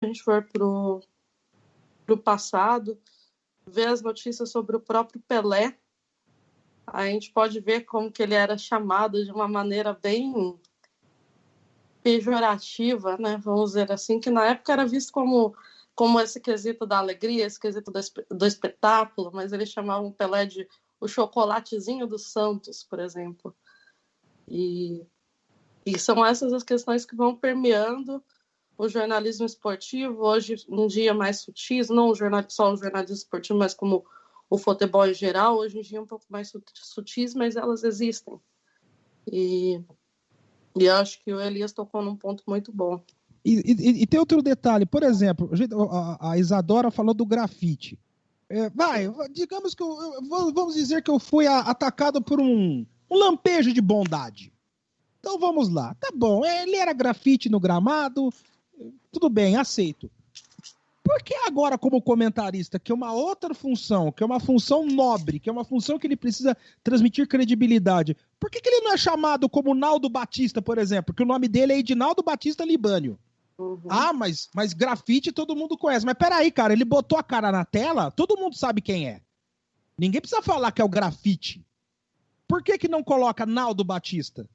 a gente for pro passado, ver as notícias sobre o próprio Pelé, a gente pode ver como que ele era chamado de uma maneira bem pejorativa, né? Vamos dizer assim, que na época era visto como esse quesito da alegria, esse quesito do espetáculo, mas eles chamavam o Pelé de o chocolatezinho dos Santos, por exemplo. E são essas as questões que vão permeando o jornalismo esportivo, hoje em dia mais sutis, não só o jornalismo esportivo, mas como o futebol em geral, hoje em dia um pouco mais sutis, mas elas existem. E acho que o Elias tocou num ponto muito bom. E tem outro detalhe, por exemplo, a Isadora falou do grafite. Digamos que vamos dizer que eu fui atacado por um lampejo de bondade. Então vamos lá, tá bom, ele era grafite no gramado, tudo bem, aceito. Por que agora, como comentarista, que é uma outra função, que é uma função nobre, que é uma função que ele precisa transmitir credibilidade, por que ele não é chamado como Naldo Batista, por exemplo? Porque o nome dele é Edinaldo Batista Libânio. Uhum. Ah, mas grafite todo mundo conhece. Mas peraí, cara, ele botou a cara na tela, todo mundo sabe quem é. Ninguém precisa falar que é o grafite. Por que não coloca Naldo Batista?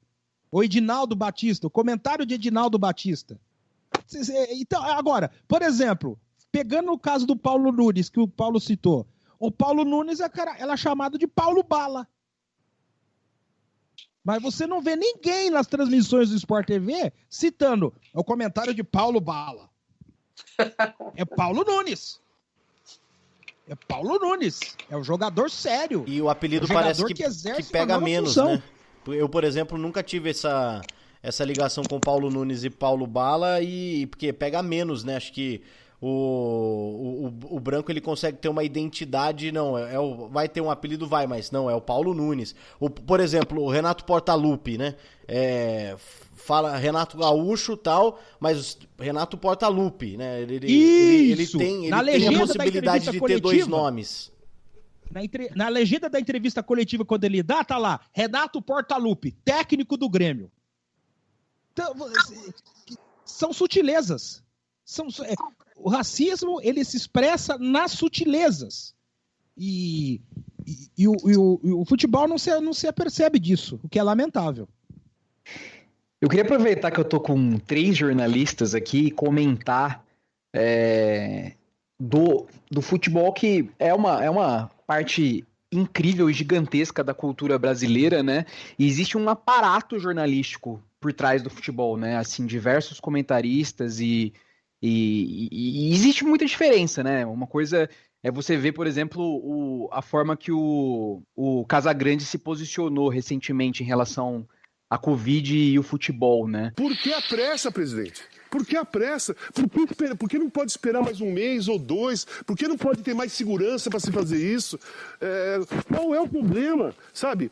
Ou Edinaldo Batista, o comentário de Edinaldo Batista. Então, agora, por exemplo, pegando o caso do Paulo Nunes, que o Paulo citou, o Paulo Nunes ela é chamado de Paulo Bala. Mas você não vê ninguém nas transmissões do Sport TV citando o comentário de Paulo Bala. É Paulo Nunes. É Paulo Nunes. É um jogador sério. E o apelido parece que pega menos, função, né? Eu, por exemplo, nunca tive essa ligação com Paulo Nunes e Paulo Bala, porque pega menos, né? Acho que o branco ele consegue ter uma identidade, não, vai ter um apelido, mas não, é o Paulo Nunes. Por exemplo, o Renato Portaluppi, né? Fala Renato Gaúcho e tal, mas Renato Portaluppi, né? Ele tem a possibilidade de ter dois nomes. Na legenda da entrevista coletiva, quando ele dá, tá lá, Renato Portaluppi, técnico do Grêmio. Então, são sutilezas. O racismo, ele se expressa nas sutilezas. E o futebol não se apercebe disso, o que é lamentável. Eu queria aproveitar que eu tô com 3 jornalistas aqui e comentar do futebol, que é uma parte incrível e gigantesca da cultura brasileira, né? E existe um aparato jornalístico por trás do futebol, né? Assim, diversos comentaristas e existe muita diferença, né? Uma coisa é você ver, por exemplo, a forma que o Casagrande se posicionou recentemente em relação à Covid e o futebol, né? Por que a pressa, presidente? Por que a pressa? Por que não pode esperar mais um mês ou 2? Por que não pode ter mais segurança para se fazer isso? Qual é o problema? Sabe?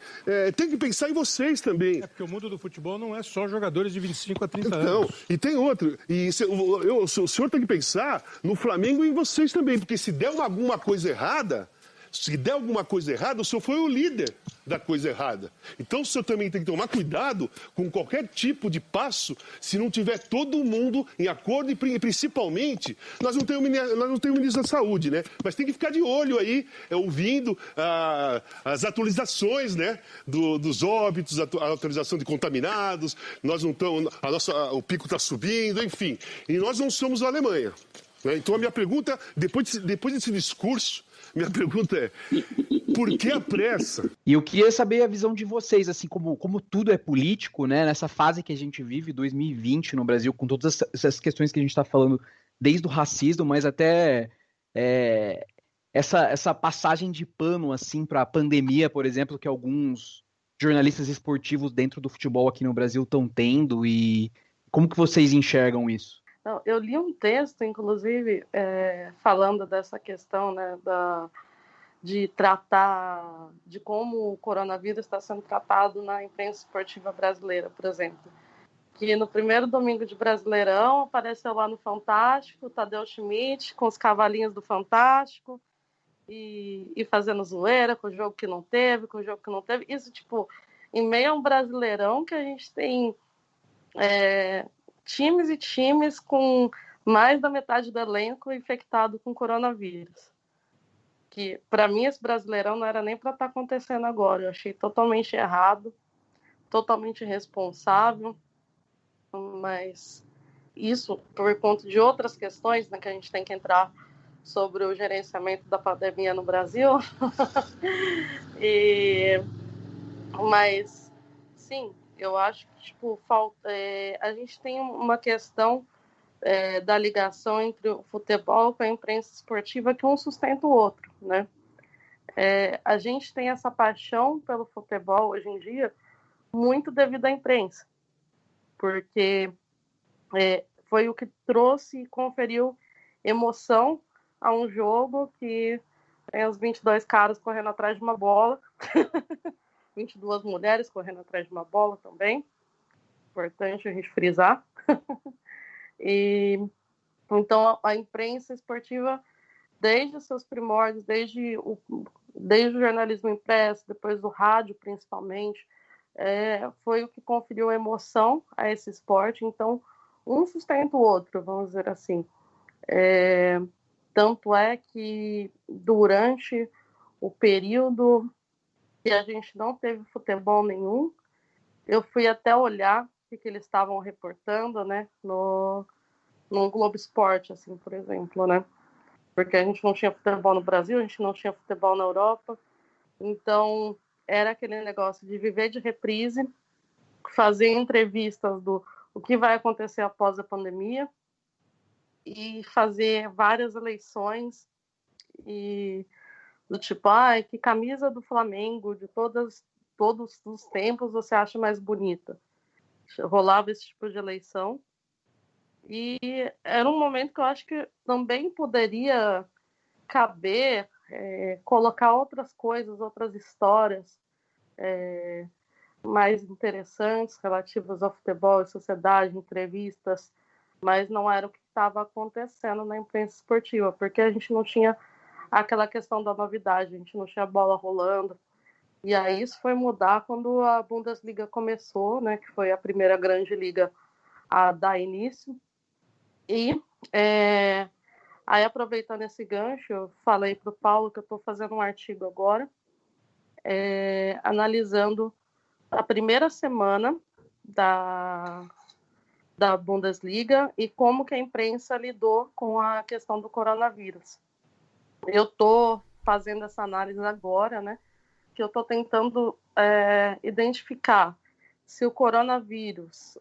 Tem que pensar em vocês também. Porque o mundo do futebol não é só jogadores de 25 a 30 anos. Não, e tem outro. E o senhor tem que pensar no Flamengo e em vocês também. Porque se der alguma coisa errada, o senhor foi o líder da coisa errada. Então o senhor também tem que tomar cuidado com qualquer tipo de passo, se não tiver todo mundo em acordo e principalmente, nós não temos ministro da Saúde, né? Mas tem que ficar de olho aí, ouvindo as atualizações, né? Dos óbitos, a atualização de contaminados, nós não estamos, o pico está subindo, enfim. E nós não somos a Alemanha, né? Então a minha pergunta, depois desse discurso, minha pergunta é, por que a pressa? E eu queria saber a visão de vocês, assim, como tudo é político, né? Nessa fase que a gente vive, 2020 no Brasil, com todas essas questões que a gente está falando, desde o racismo, mas até essa passagem de pano, assim, para a pandemia, por exemplo, que alguns jornalistas esportivos dentro do futebol aqui no Brasil estão tendo, e como que vocês enxergam isso? Não, eu li um texto, inclusive, falando dessa questão, né, de tratar, de como o coronavírus está sendo tratado na imprensa esportiva brasileira, por exemplo. Que no primeiro domingo de Brasileirão apareceu lá no Fantástico, Tadeu Schmidt com os cavalinhos do Fantástico e fazendo zoeira com o jogo que não teve, Isso, tipo, em meio a um Brasileirão que a gente tem times e times com mais da metade do elenco infectado com coronavírus. Que, para mim, esse Brasileirão não era nem para estar acontecendo agora. Eu achei totalmente errado, totalmente irresponsável, mas isso por conta de outras questões, né, que a gente tem que entrar sobre o gerenciamento da pandemia no Brasil. Mas, sim, eu acho que tipo, a gente tem uma questão da ligação entre o futebol com a imprensa esportiva que um sustenta o outro, né? A gente tem essa paixão pelo futebol hoje em dia muito devido à imprensa, porque foi o que trouxe e conferiu emoção a um jogo que tem os 22 caras correndo atrás de uma bola, 22 mulheres correndo atrás de uma bola também, importante a gente frisar. Então a imprensa esportiva, desde os seus primórdios, desde o jornalismo impresso, depois do rádio principalmente, foi o que conferiu emoção a esse esporte. Então um sustenta o outro, vamos dizer assim. Tanto é que durante o período que a gente não teve futebol nenhum, eu fui até olhar o que eles estavam reportando, né, no Globo Esporte, assim, por exemplo, né, porque a gente não tinha futebol no Brasil, a gente não tinha futebol na Europa, então era aquele negócio de viver de reprise, fazer entrevistas do o que vai acontecer após a pandemia e fazer várias eleições e do tipo, que camisa do Flamengo de todos os tempos você acha mais bonita? Rolava esse tipo de eleição. E era um momento que eu acho que também poderia caber colocar outras coisas, outras histórias mais interessantes relativas ao futebol e sociedade, entrevistas, mas não era o que estava acontecendo na imprensa esportiva, porque a gente não tinha aquela questão da novidade, a gente não tinha bola rolando. E aí isso foi mudar quando a Bundesliga começou, né, que foi a primeira grande liga a dar início. E aí, aproveitando esse gancho, eu falei para o Paulo que eu estou fazendo um artigo agora, analisando a primeira semana da Bundesliga e como que a imprensa lidou com a questão do coronavírus. Eu estou fazendo essa análise agora, né? Que eu estou tentando identificar se o coronavírus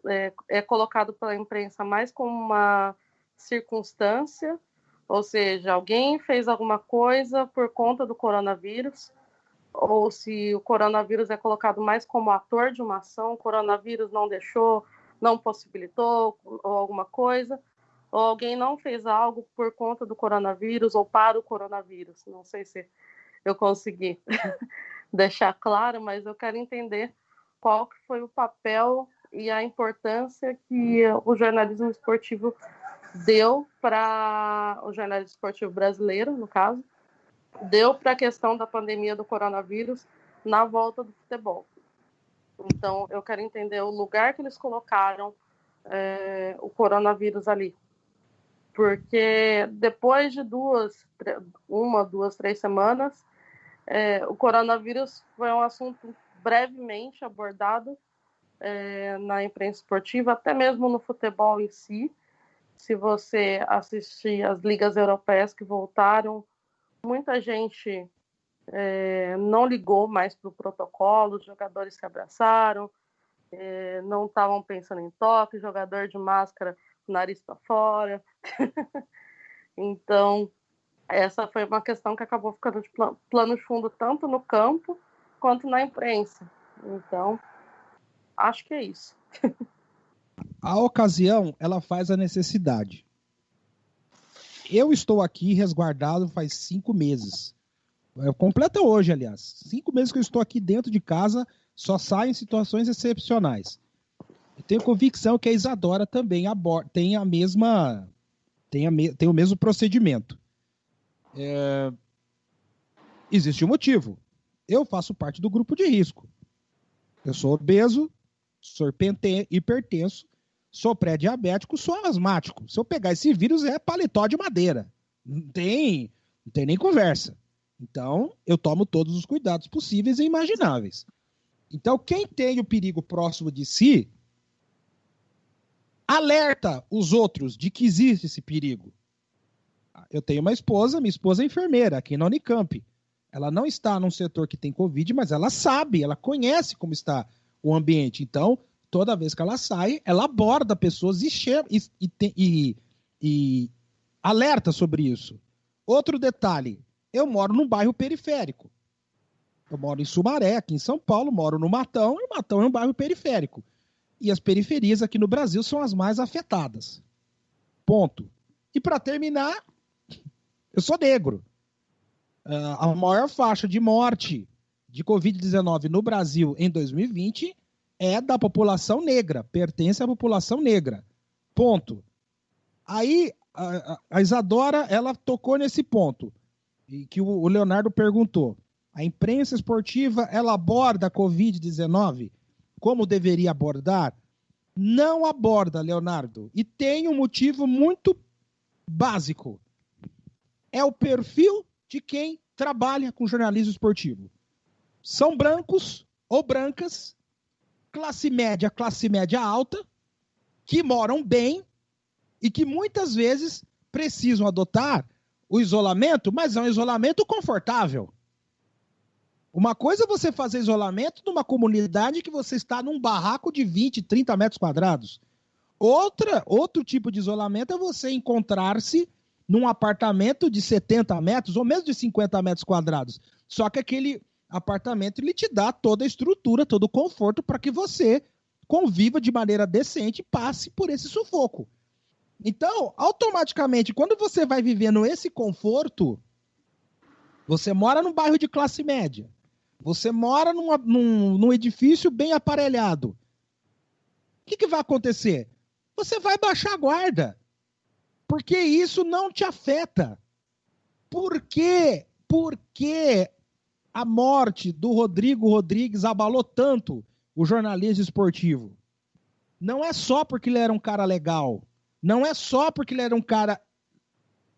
é colocado pela imprensa mais como uma circunstância, ou seja, alguém fez alguma coisa por conta do coronavírus, ou se o coronavírus é colocado mais como ator de uma ação, o coronavírus não deixou, não possibilitou, ou alguma coisa, ou alguém não fez algo por conta do coronavírus ou para o coronavírus. Não sei se eu consegui deixar claro, mas eu quero entender qual que foi o papel e a importância que o jornalismo esportivo deu para o jornalismo esportivo brasileiro, no caso, deu para a questão da pandemia do coronavírus na volta do futebol. Então, eu quero entender o lugar que eles colocaram o coronavírus ali. Porque depois de 3 semanas, o coronavírus foi um assunto brevemente abordado na imprensa esportiva, até mesmo no futebol em si. Se você assistir as ligas europeias que voltaram, muita gente não ligou mais para o protocolo, os jogadores se abraçaram, não estavam pensando em toque, jogador de máscara, nariz para fora. Então, essa foi uma questão que acabou ficando de plano de fundo tanto no campo quanto na imprensa. Então, acho que é isso. A ocasião, ela faz a necessidade. Eu estou aqui resguardado faz 5 meses. Completa hoje, aliás. 5 meses que eu estou aqui dentro de casa, só saio em situações excepcionais. Eu tenho convicção que a Isadora também tem o mesmo procedimento. Existe um motivo. Eu faço parte do grupo de risco. Eu sou obeso, sou hipertenso, sou pré-diabético, sou asmático. Se eu pegar esse vírus, é paletó de madeira. Não tem nem conversa. Então, eu tomo todos os cuidados possíveis e imagináveis. Então, quem tem o perigo próximo de si, alerta os outros de que existe esse perigo. Eu tenho uma esposa, minha esposa é enfermeira aqui na Unicamp. Ela não está num setor que tem Covid, mas ela sabe, ela conhece como está o ambiente. Então, toda vez que ela sai, ela aborda pessoas e alerta sobre isso. Outro detalhe, eu moro num bairro periférico. Eu moro em Sumaré, aqui em São Paulo, moro no Matão, e o Matão é um bairro periférico. E as periferias aqui no Brasil são as mais afetadas. Ponto. E para terminar, eu sou negro. A maior faixa de morte de Covid-19 no Brasil em 2020 é da população negra, pertence à população negra. Ponto. Aí, a Isadora, ela tocou nesse ponto, e que o Leonardo perguntou. A imprensa esportiva, ela aborda a Covid-19 como deveria abordar? Não aborda, Leonardo. E tem um motivo muito básico. É o perfil de quem trabalha com jornalismo esportivo. São brancos ou brancas, classe média alta, que moram bem e que muitas vezes precisam adotar o isolamento, mas é um isolamento confortável. Uma coisa é você fazer isolamento numa comunidade que você está num barraco de 20, 30 metros quadrados. Outro tipo de isolamento é você encontrar-se num apartamento de 70 metros ou mesmo de 50 metros quadrados. Só que aquele apartamento ele te dá toda a estrutura, todo o conforto para que você conviva de maneira decente e passe por esse sufoco. Então, automaticamente, quando você vai vivendo esse conforto, você mora num bairro de classe média, você mora num edifício bem aparelhado. O que vai acontecer? Você vai baixar a guarda. Porque isso não te afeta. Por quê? Porque a morte do Rodrigo Rodrigues abalou tanto o jornalismo esportivo. Não é só porque ele era um cara legal. Não é só porque ele era um cara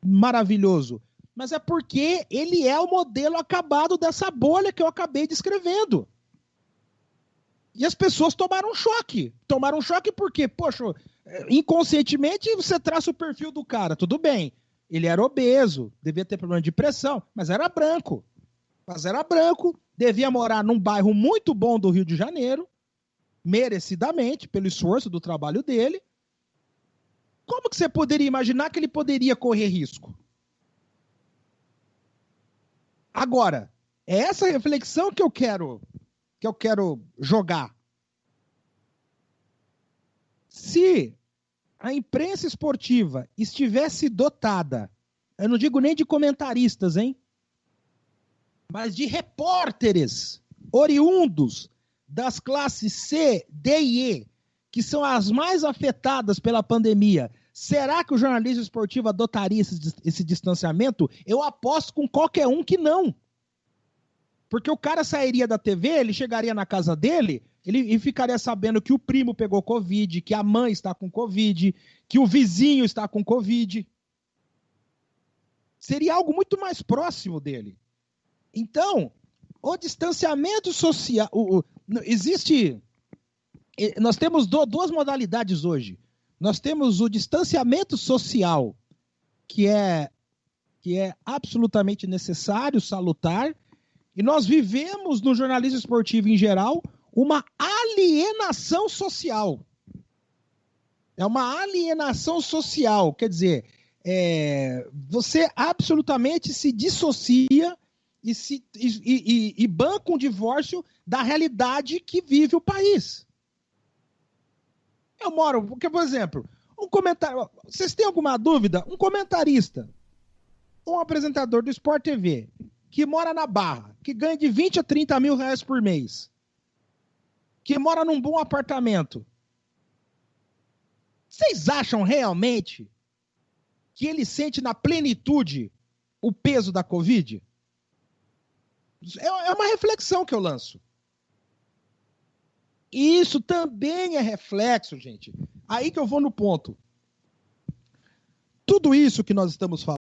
maravilhoso. Mas é porque ele é o modelo acabado dessa bolha que eu acabei descrevendo. E as pessoas tomaram um choque. Tomaram um choque porque, poxa, inconscientemente você traça o perfil do cara. Tudo bem, ele era obeso, devia ter problema de pressão, mas era branco. Devia morar num bairro muito bom do Rio de Janeiro, merecidamente, pelo esforço do trabalho dele. Como que você poderia imaginar que ele poderia correr risco? Agora, é essa reflexão que eu quero jogar. Se a imprensa esportiva estivesse dotada, eu não digo nem de comentaristas, hein? Mas de repórteres oriundos das classes C, D e E, que são as mais afetadas pela pandemia, será que o jornalismo esportivo adotaria esse distanciamento? Eu aposto com qualquer um que não. Porque o cara sairia da TV, ele chegaria na casa dele, ele ficaria sabendo que o primo pegou Covid, que a mãe está com Covid, que o vizinho está com Covid. Seria algo muito mais próximo dele. Então, o distanciamento social... Nós temos duas modalidades hoje. Nós temos o distanciamento social, que é absolutamente necessário, salutar, e nós vivemos no jornalismo esportivo em geral uma alienação social. É uma alienação social, quer dizer, você absolutamente se dissocia e banca um divórcio da realidade que vive o país. Eu moro, porque, por exemplo, vocês têm alguma dúvida? Um comentarista, um apresentador do Sport TV, que mora na Barra, que ganha de 20 a 30 mil reais por mês, que mora num bom apartamento, vocês acham realmente que ele sente na plenitude o peso da Covid? É uma reflexão que eu lanço. Isso também é reflexo, gente. Aí que eu vou no ponto. Tudo isso que nós estamos falando